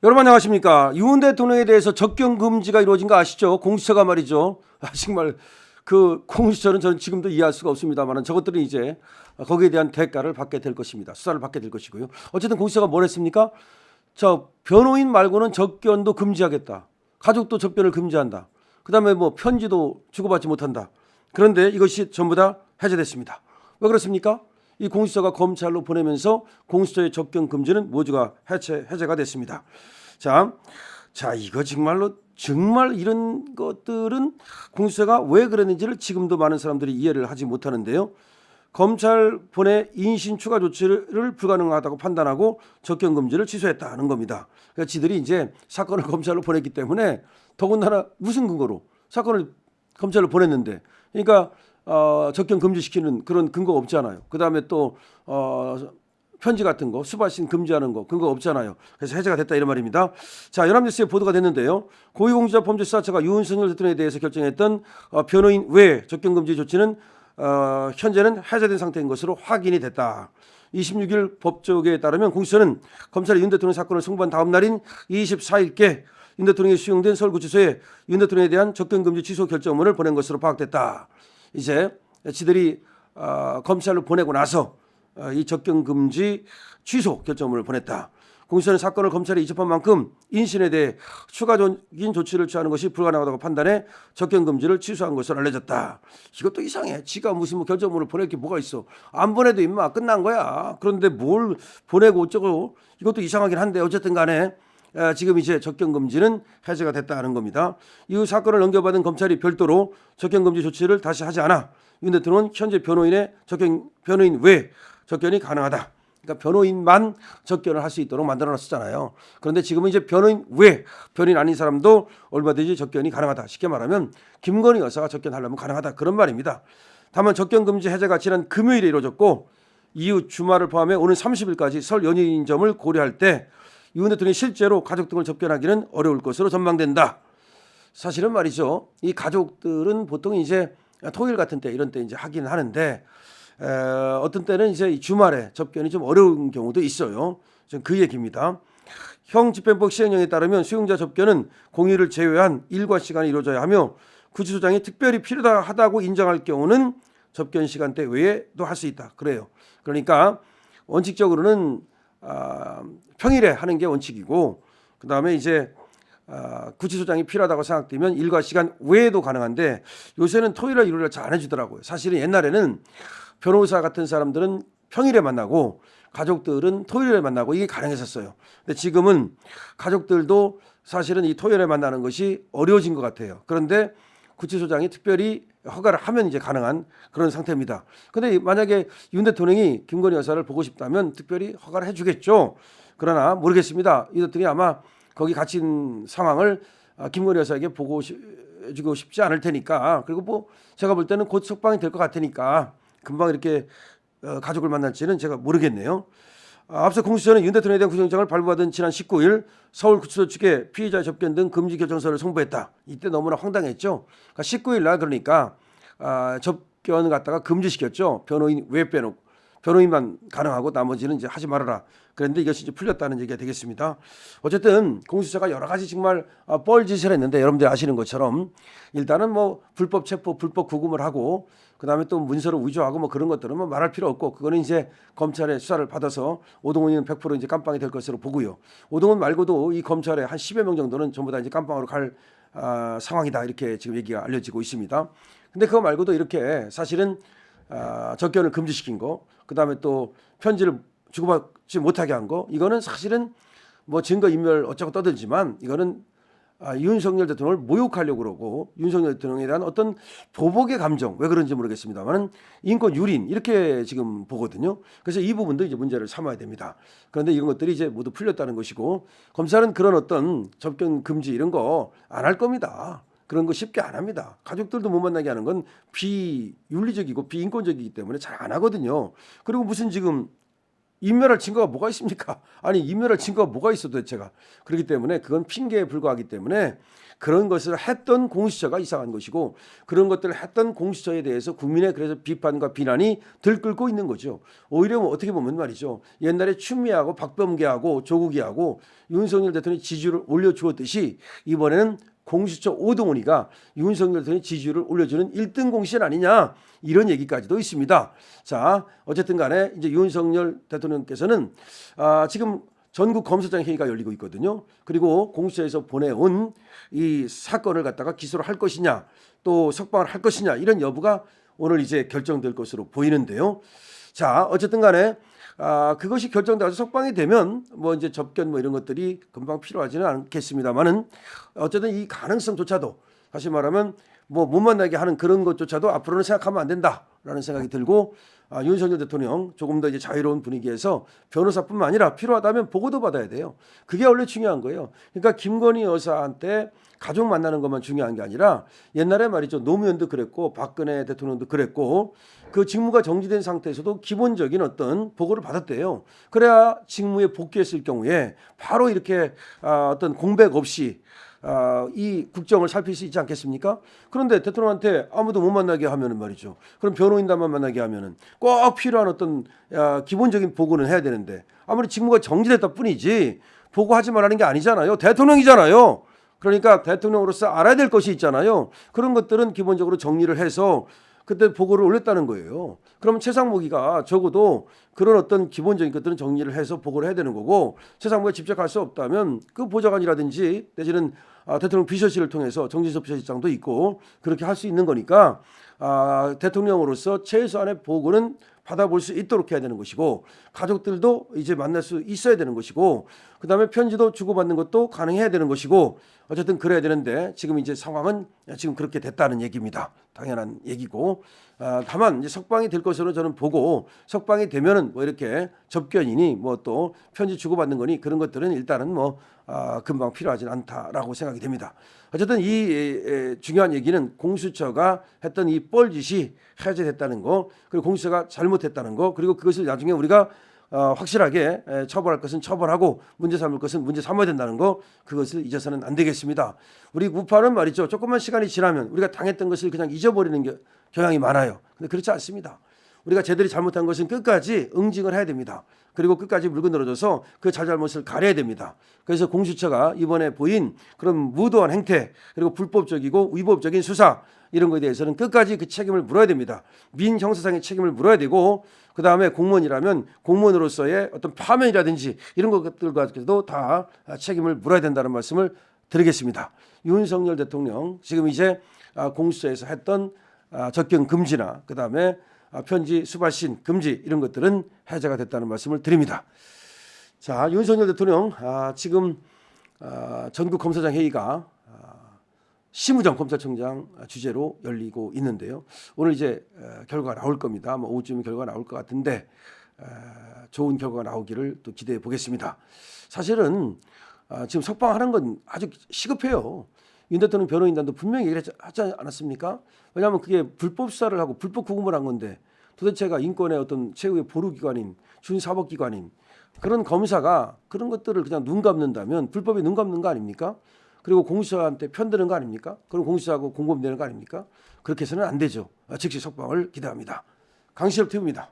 여러분 안녕하십니까? 윤 대통령에 대해서 접견 금지가 이루어진 거 아시죠? 공수처가 말이죠. 정말 그 공수처는 저는 지금도 이해할 수가 없습니다만 저것들은 이제 거기에 대한 대가를 받게 될 것입니다. 수사를 받게 될 것이고요. 어쨌든 공수처가 뭘 했습니까? 변호인 말고는 접견도 금지하겠다. 가족도 접견을 금지한다. 그다음에 뭐 편지도 주고받지 못한다. 그런데 이것이 전부 다 해제됐습니다. 왜 그렇습니까? 이 공수처가 검찰로 보내면서 공수처의 접견 금지는 모두가 해제가 됐습니다. 자, 이거 정말 이런 것들은 공수처가 왜 그랬는지를 지금도 많은 사람들이 이해를 하지 못하는데요. 검찰 본의 인신 추가 조치를 불가능하다고 판단하고 접견 금지를 취소했다는 겁니다. 그러니까 지들이 이제 사건을 검찰로 보냈기 때문에 더군다나 무슨 근거로 사건을 검찰로 보냈는데, 그러니까 접견 금지시키는 그런 근거가 없잖아요. 그다음에 또 편지 같은 거 수발신 금지하는 거 근거가 없잖아요. 그래서 해제가 됐다 이런 말입니다. 자, 연합뉴스에 보도가 됐는데요. 고위공직자범죄수사처가 윤석열 대통령에 대해서 결정했던 변호인 외 접견 금지 조치는 현재는 해제된 상태인 것으로 확인이 됐다. 26일 법조계에 따르면 공수처는 검찰이 윤 대통령 사건을 송부한 다음 날인 24일께 윤 대통령이 수용된 서울구치소에 윤 대통령에 대한 접견 금지 취소 결정문을 보낸 것으로 파악됐다. 이제 지들이 검찰로 보내고 나서 이 접견 금지 취소 결정문을 보냈다. 공수처는 사건을 검찰에 이첩한 만큼 인신에 대해 추가적인 조치를 취하는 것이 불가능하다고 판단해 접견 금지를 취소한 것으로 알려졌다. 이것도 이상해. 지가 무슨 뭐 결정문을 보낼 게 뭐가 있어. 안 보내도 임마 끝난 거야. 그런데 뭘 보내고 어쩌고, 이것도 이상하긴 한데 어쨌든 간에 지금 이제 접견 금지는 해제가 됐다는 겁니다. 이후 사건을 넘겨받은 검찰이 별도로 접견 금지 조치를 다시 하지 않아 윤 대통령은 현재 변호인 외 접견이 가능하다. 그러니까 변호인만 접견을 할 수 있도록 만들어놨었잖아요. 그런데 지금은 이제 변호인 외, 변호인 아닌 사람도 얼마든지 접견이 가능하다. 쉽게 말하면 김건희 여사가 접견하려면 가능하다, 그런 말입니다. 다만 접견 금지 해제가 지난 금요일에 이루어졌고 이후 주말을 포함해 오는 30일까지 설 연휴인 점을 고려할 때 윤 대통령이 실제로 가족 등을 접견하기는 어려울 것으로 전망된다. 사실은 말이죠. 이 가족들은 보통 이제 토요일 같은 때 이런 때 이제 하긴 하는데 어떤 때는 이제 주말에 접견이 좀 어려운 경우도 있어요. 그 얘기입니다. 형집행법 시행령에 따르면 수용자 접견은 공휴일을 제외한 일과 시간에 이루어져야 하며 구치소장이 특별히 필요하다고 인정할 경우는 접견 시간대 외에도 할 수 있다. 그래요. 그러니까 원칙적으로는 평일에 하는 게 원칙이고, 그 다음에 이제 구치소장이 필요하다고 생각되면 일과 시간 외에도 가능한데 요새는 토요일에 일요일에 잘 안 해주더라고요. 사실은 옛날에는 변호사 같은 사람들은 평일에 만나고 가족들은 토요일에 만나고 이게 가능했었어요. 근데 지금은 가족들도 사실은 이 토요일에 만나는 것이 어려워진 것 같아요. 그런데 구치소장이 특별히 허가를 하면 이제 가능한 그런 상태입니다. 근데 만약에 윤 대통령이 김건희 여사를 보고 싶다면 특별히 허가를 해주겠죠. 그러나 모르겠습니다. 이 대통령이 아마 거기 갇힌 상황을 김건희 여사에게 보고 주고 싶지 않을 테니까, 그리고 뭐 제가 볼 때는 곧 석방이 될 것 같으니까 금방 이렇게 가족을 만날지는 제가 모르겠네요. 앞서 공수처는 윤 대통령에 대한 구속영장을 발부받은 지난 19일 서울구치소 측에 피의자 접견 등 금지 결정서를 송부했다. 이때 너무나 황당했죠. 그러니까 19일 날 그러니까 접견을 갖다가 금지시켰죠. 변호인 외 빼놓고 변호인만 가능하고 나머지는 이제 하지 말아라. 그런데 이것이 이제 풀렸다는 얘기가 되겠습니다. 어쨌든 공수처가 여러 가지 정말 뻘짓을 했는데 여러분들 아시는 것처럼 일단은 뭐 불법 체포, 불법 구금을 하고 그다음에 또 문서를 위조하고 뭐 그런 것들은 뭐 말할 필요 없고, 그거는 이제 검찰의 수사를 받아서 오동훈이는 100% 이제 깜빵이 될 것으로 보고요. 오동훈 말고도 이 검찰에 한 10여 명 정도는 전부 다 이제 깜빵으로 갈 상황이다, 이렇게 지금 얘기가 알려지고 있습니다. 근데 그거 말고도 이렇게 사실은 접견을 금지시킨 거, 그다음에 또 편지를 주고받지 못하게 한 거, 이거는 사실은 뭐 증거 인멸 어쩌고 떠들지만 이거는 윤석열 대통령을 모욕하려고 그러고 윤석열 대통령에 대한 어떤 보복의 감정, 왜 그런지 모르겠습니다만 인권 유린 이렇게 지금 보거든요. 그래서 이 부분도 이제 문제를 삼아야 됩니다. 그런데 이런 것들이 이제 모두 풀렸다는 것이고, 검찰은 그런 어떤 접견 금지 이런 거 안 할 겁니다. 그런 거 쉽게 안 합니다. 가족들도 못 만나게 하는 건 비윤리적이고 비인권적이기 때문에 잘 안 하거든요. 그리고 무슨 지금 인멸할 증거가 뭐가 있습니까? 아니 인멸할 증거가 뭐가 있어 도대체가. 그렇기 때문에 그건 핑계에 불과하기 때문에 그런 것을 했던 공수처가 이상한 것이고 그런 것들을 했던 공수처에 대해서 국민의 그래서 비판과 비난이 들끓고 있는 거죠. 오히려 뭐 어떻게 보면 말이죠. 옛날에 추미애하고 박범계하고 조국이하고 윤석열 대통령이 지지율을 올려주었듯이 이번에는 공수처 오동훈이가 윤석열 대통령의 지지율을 올려주는 1등 공신 아니냐 이런 얘기까지도 있습니다. 자 어쨌든 간에 이제 윤석열 대통령께서는 지금 전국 검사장 회의가 열리고 있거든요. 그리고 공수처에서 보내온 이 사건을 갖다가 기소를 할 것이냐 또 석방을 할 것이냐 이런 여부가 오늘 이제 결정될 것으로 보이는데요. 자 어쨌든 간에 그것이 결정돼서 석방이 되면 뭐 이제 접견 뭐 이런 것들이 금방 필요하지는 않겠습니다만은 어쨌든 이 가능성조차도 다시 말하면 뭐 못 만나게 하는 그런 것조차도 앞으로는 생각하면 안 된다라는 생각이 들고 윤석열 대통령 조금 더 이제 자유로운 분위기에서 변호사뿐만 아니라 필요하다면 보고도 받아야 돼요. 그게 원래 중요한 거예요. 그러니까 김건희 여사한테 가족 만나는 것만 중요한 게 아니라 옛날에 말이죠. 노무현도 그랬고 박근혜 대통령도 그랬고 그 직무가 정지된 상태에서도 기본적인 어떤 보고를 받았대요. 그래야 직무에 복귀했을 경우에 바로 이렇게 어떤 공백 없이 이 국정을 살필 수 있지 않겠습니까? 그런데 대통령한테 아무도 못 만나게 하면은 말이죠. 그럼 변호인단만 만나게 하면은 꼭 필요한 어떤 기본적인 보고는 해야 되는데 아무리 직무가 정지됐다 뿐이지 보고하지 말라는 게 아니잖아요. 대통령이잖아요. 그러니까 대통령으로서 알아야 될 것이 있잖아요. 그런 것들은 기본적으로 정리를 해서 그때 보고를 올렸다는 거예요. 그러면 최상목이가 적어도 그런 어떤 기본적인 것들은 정리를 해서 보고를 해야 되는 거고 최상목이 직접 갈 수 없다면 그 보좌관이라든지 내지는 대통령 비서실을 통해서 정진석 비서실장도 있고 그렇게 할 수 있는 거니까 대통령으로서 최소한의 보고는 받아볼 수 있도록 해야 되는 것이고 가족들도 이제 만날 수 있어야 되는 것이고 그다음에 편지도 주고받는 것도 가능해야 되는 것이고 어쨌든 그래야 되는데 지금 이제 상황은 지금 그렇게 됐다는 얘기입니다. 당연한 얘기고 다만 이제 석방이 될 것으로 저는 보고 석방이 되면은 뭐 이렇게 접견이니 뭐 또 편지 주고받는 거니 그런 것들은 일단은 뭐 금방 필요하진 않다라고 생각이 됩니다. 어쨌든 이 중요한 얘기는 공수처가 했던 이 뻘짓이 해제됐다는 거 그리고 공수처가 잘못했다는 거 그리고 그것을 나중에 우리가 확실하게 처벌할 것은 처벌하고 문제 삼을 것은 문제 삼아야 된다는 거 그것을 잊어서는 안 되겠습니다. 우리 우파는 말이죠. 조금만 시간이 지나면 우리가 당했던 것을 그냥 잊어버리는 경향이 많아요. 근데 그렇지 않습니다. 우리가 쟤들이 잘못한 것은 끝까지 응징을 해야 됩니다. 그리고 끝까지 물고 늘어져서 그 잘잘못을 가려야 됩니다. 그래서 공수처가 이번에 보인 그런 무도한 행태 그리고 불법적이고 위법적인 수사 이런 거에 대해서는 끝까지 그 책임을 물어야 됩니다. 민형사상의 책임을 물어야 되고 그다음에 공무원이라면 공무원으로서의 어떤 파면이라든지 이런 것들과도 다 책임을 물어야 된다는 말씀을 드리겠습니다. 윤석열 대통령 지금 이제 공수처에서 했던 접견 금지나 그다음에 편지 수발신 금지 이런 것들은 해제가 됐다는 말씀을 드립니다. 자, 윤석열 대통령 지금 전국 검사장 회의가 심우정 검찰총장 주재로 열리고 있는데요. 오늘 이제 결과가 나올 겁니다. 뭐 오후쯤에 결과가 나올 것 같은데 좋은 결과가 나오기를 또 기대해 보겠습니다. 사실은 지금 석방하는 건 아주 시급해요. 윤 대통령 변호인단도 분명히 얘기를 하지 않았습니까? 왜냐하면 그게 불법 수사를 하고 불법 구금을 한 건데 도대체가 인권의 어떤 최후의 보루기관인 준사법기관인 그런 검사가 그런 것들을 그냥 눈 감는다면 불법에 눈 감는 거 아닙니까? 그리고 공수처한테 편드는 거 아닙니까? 그럼 공수처하고 공범되는 거 아닙니까? 그렇게 해서는 안 되죠. 즉시 석방을 기대합니다. 강시엽 TV입니다.